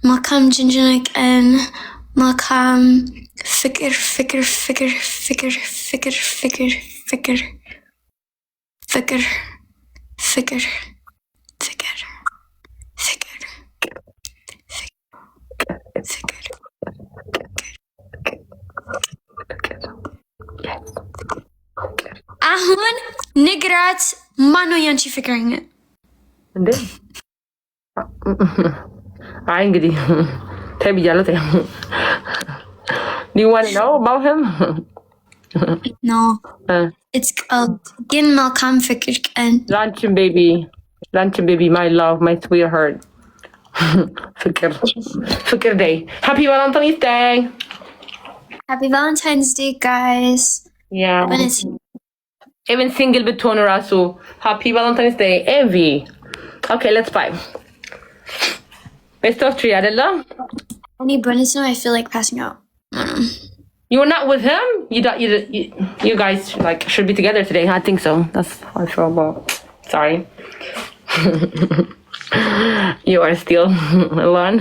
Makam jinjanak and makam fikir. አሁን ንግራት ማነው ያንቺ ፍቅረኛ እንዴ? አይ እንግዲህ ተብያለሁ። Do you want to know about him? No. It's called Gin Malcolm Fikir and Luncheon baby, my love, my sweetheart. Fikir Day. Happy Valentine's Day. Happy Valentine's Day, guys. Yeah. Even single betone rasu. Happy Valentine's Day, Evie. Okay, let's fight. Best of 3, Adela. Any bonus? No, I feel like passing out. You were not with him? You guys like should be together today. I think so. That's how I feel about. Sorry. You are still alone.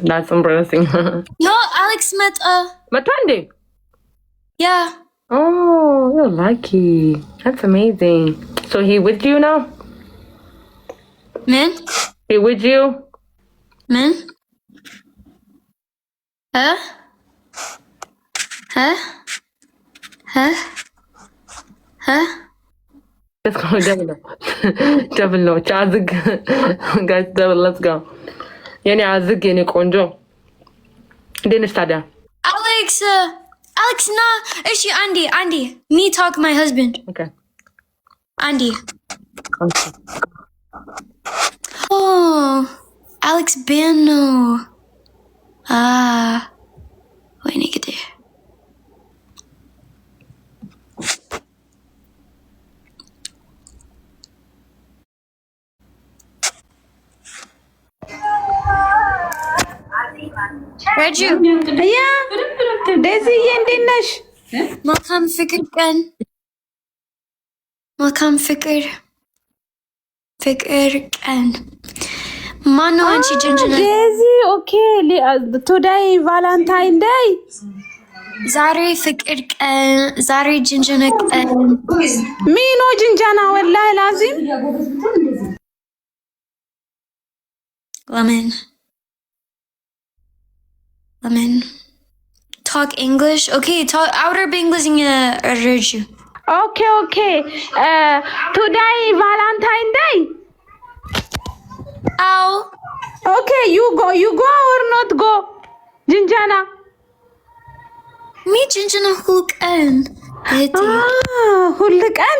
That's embarrassing. No, Alex met Matande. Yeah. Oh, you're lucky. That's amazing. So he with you now? Men? He with you? Men? Huh? Let's go double no. Chazig. Guys, double, let's go. Yani azig yani konjo. Didn't start there. Alex, no. Is she Andy? Me talk my husband. Okay. Andy. Okay. Oh, Alex Bano. Wait, negative. Raju. Yeah. Daisy እንዴት ነሽ? መልካም ፍቅር ቀን ማነው አንቺ ጅንጅና? ዴዚ ኦኬ ቱዴይ ቫላንታይን ዴይ ዛሬ ፍቅር ቀን ዛሬ ጅንጅና ቀን ሚኖ ጅንጃና ወላሂ ላዚም Lemon. Talk English. Okay, talk outer English in Raju. Okay. Today Valentine Day. Ow. Okay, you go or not go? Jinjana. Me Jinjana Hulkan. Hulkan.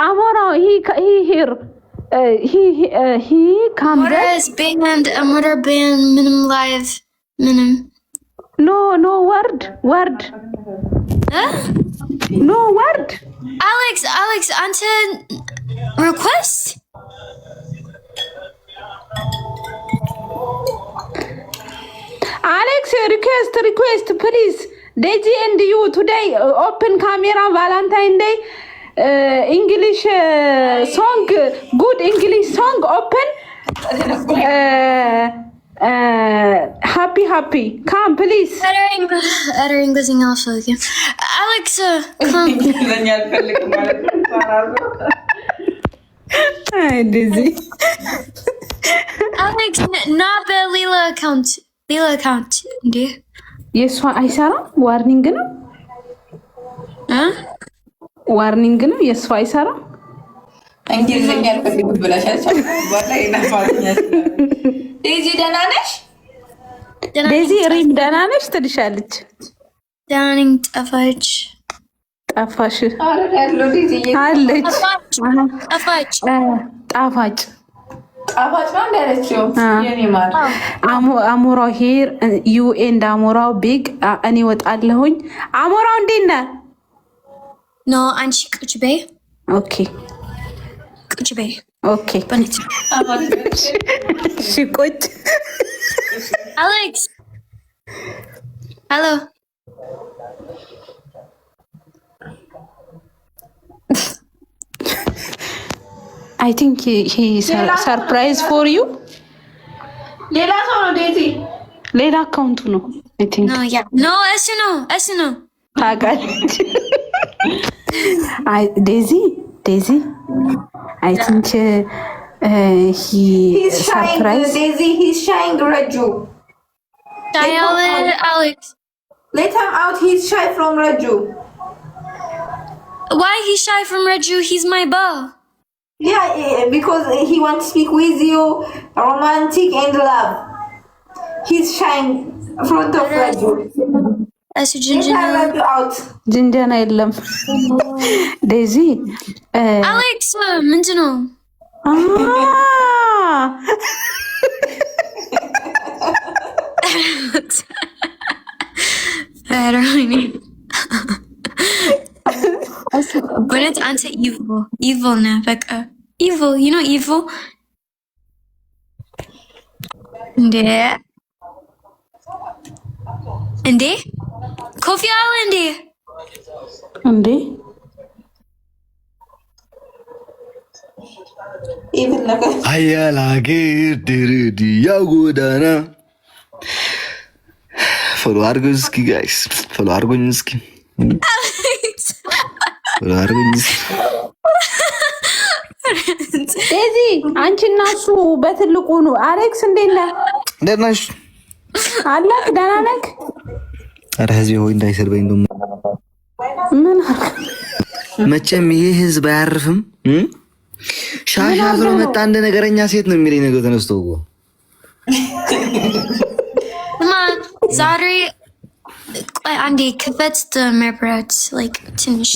Amora, he here. He come back. Motor band minimum live minimum. No word. Huh? No word. Alex, onto request. Alex, request, please. Daisy and you today open camera Valentine Day. English song, good English song open. Happy. Come, please. Better English in also again. Alex, come. Hi, Daisy. Alex, not the Lila account. Dear. Yes, አይሰራም ዋርኒንግ ነው ዋርኒንግ ነው የሷ አይሰራም እንግሊዘኛ አልፈልግም ብላሻለች ወላ ይናፋኛል ዴዚ ደህና ነሽ ዴዚ ሪም ደህና ነሽ ትልሻለች ዳኒንግ ጠፋሽ አረዳለሁ ዴዚ አለች ጣፋጭ ነው እንዳለችው የኔ ማር አሞራው ሄር ዩ ኤንድ አሞራው ቢግ እኔ ወጣለሁኝ አሞራው እንዴት ነህ ኖ አንቺ ቁጭ በይ ኦኬ በነች እሺ ቁጭ አሌክስ ሄሎ I think he surprise for you. ሌላ ሰው ነው ዴዚ። ሌላ አካውንቱ ነው I think. No, yeah. No, እሱ ነው። ታውቃለች። Daisy. I think He's shying surprise. Daisy. He's shying Raju. Alex. Let him out. He's shy from Raju. Why he shy from Raju? He's my beau. Yeah, because he wants to speak with you, romantic and love. He's shying in front of Raju. እሱ Let ጅንጅና Raju out. ጅንጀና የለም። Daisy. አሌክስ ምንድን ነው? በእውነት አንተ evil ነህ። በቃ evil, you know evil? እንዴ ኮፊ አለ እንዴ? Even like አያላገር ድርድያ ጎዳና ፎሎ አድርጎኝ እስኪ ጋይስ ፎሎ አድርጎኝ እስኪ ፎሎ አድርጎኝ እስኪ Daisy አንቺ እና እሱ በትልቁ ነው። አሌክስ እንዴት ነህ? እንዴት ነሽ? አለክ ደህና ነህ? ኧረ ህዝቤ ሆይ እንዳይሰርበኝ ደሞ ምን መቼም ይሄ ህዝብ አያርፍም። ሻሻ ብሎ መጣ እንደ ነገረኛ ሴት ነው የሚለኝ ነገር ተነስቶ እኮ ዛሬ ቆይ አንዴ ክፈት መብራት like ትንሽ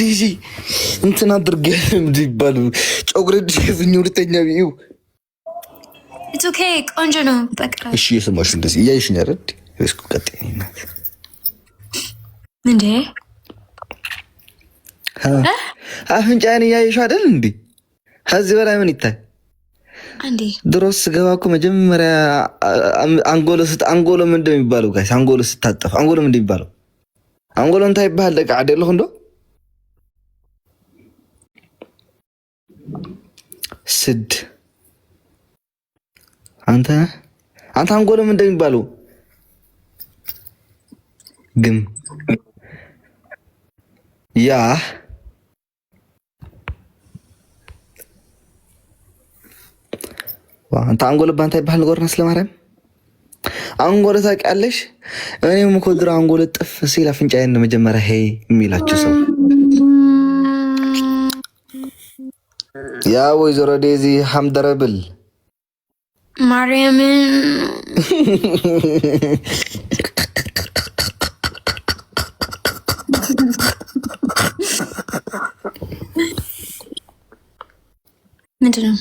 ዲዚ እንትን አድርጌ ይባሉ ጮግረድ ፍኝ ሁለተኛ ቢዩ it's okay ቆንጆ ነው በቃ እሺ የሰማሽ እንደዚህ እያይሽኝ አይደል እስኩ ቀጥይና እንዴ አፍንጫዬን እያይሽ አይደል እንዴ ከዚህ በላይ ምን ይታይ አንዴ ድሮስ ገባ እኮ መጀመሪያ አንጎሎ ምን እንደሚባለው ጋይስ አንጎሎ ስታጠፍ አንጎሎ ምን እንደሚባለው አንጎሎ እንታይ ይባል ደቃ አይደለሁ እንዶ ስድ አንተ አንጎሎ ምን እንደሚባለው ግም ያ አንተ አንጎሎ ባንተ ይባል ነገር ስለማረም አንጎሎ ታውቂያለሽ እኔም እኮ ድሮ አንጎሎ ጥፍ ሲል አፍንጫዬን መጀመሪያ ሄይ የሚላችሁ ሰው ያ ወይዘሮ ዴዚ ሐምደረብል ማርያምን ምንድን ነው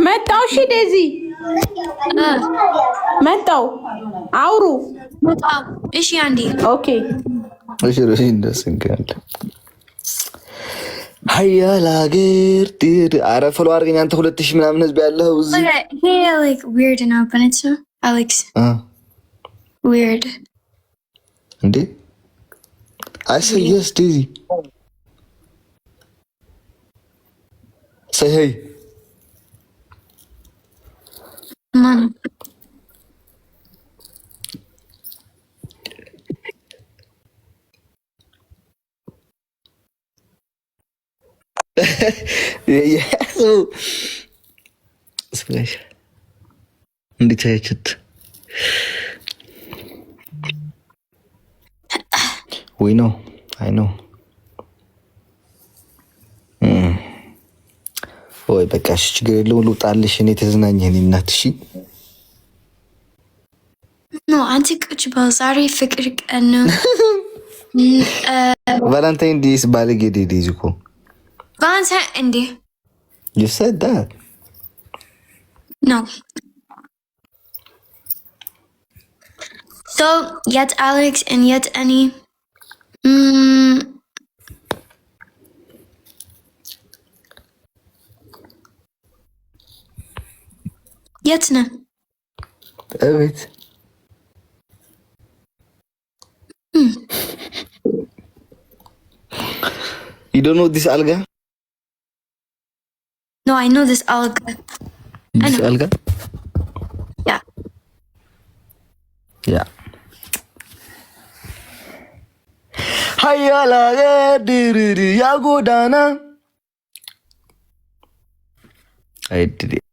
መጣው? እሺ ዴዚ መጣው። አውሩ መጣው። እሺ አንዴ ኦኬ። እሺ ረሺ እንደስንካል ሀያላገር ዲር አረፈሉ አርገኝ አንተ 2000 ምናምን ህዝብ ያለው እዚህ hey like weird now but it's Alex weird እንዴ I say yes Daisy say hey man yeah so splash እንዴት አይችት we know I know ወይ በቃሽ ችግር የለውም ልውጣልሽ እኔ ተዝናኝ እኔ እናት እሺ no አንተ ቁጭ በል ዛሬ ፍቅር ቀን ነው ቫለንታይን ዴይስ ባለጌ ዴይዝ እኮ Valentine እንዴ you said that no so yet Alex and yet Annie yet na evet You don't know this alga? No, I know this alga. This alga? Yeah. Yeah. Hayala diriri ya godana. I did it.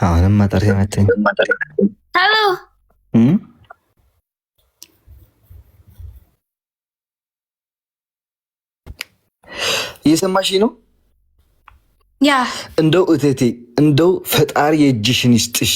አሁንም ማጠር ሲመቸኝ Hello. እየሰማሽ ነው? Yeah. እንደው እቴቴ እንደው ፈጣሪ የእጅሽን ይስጥሽ።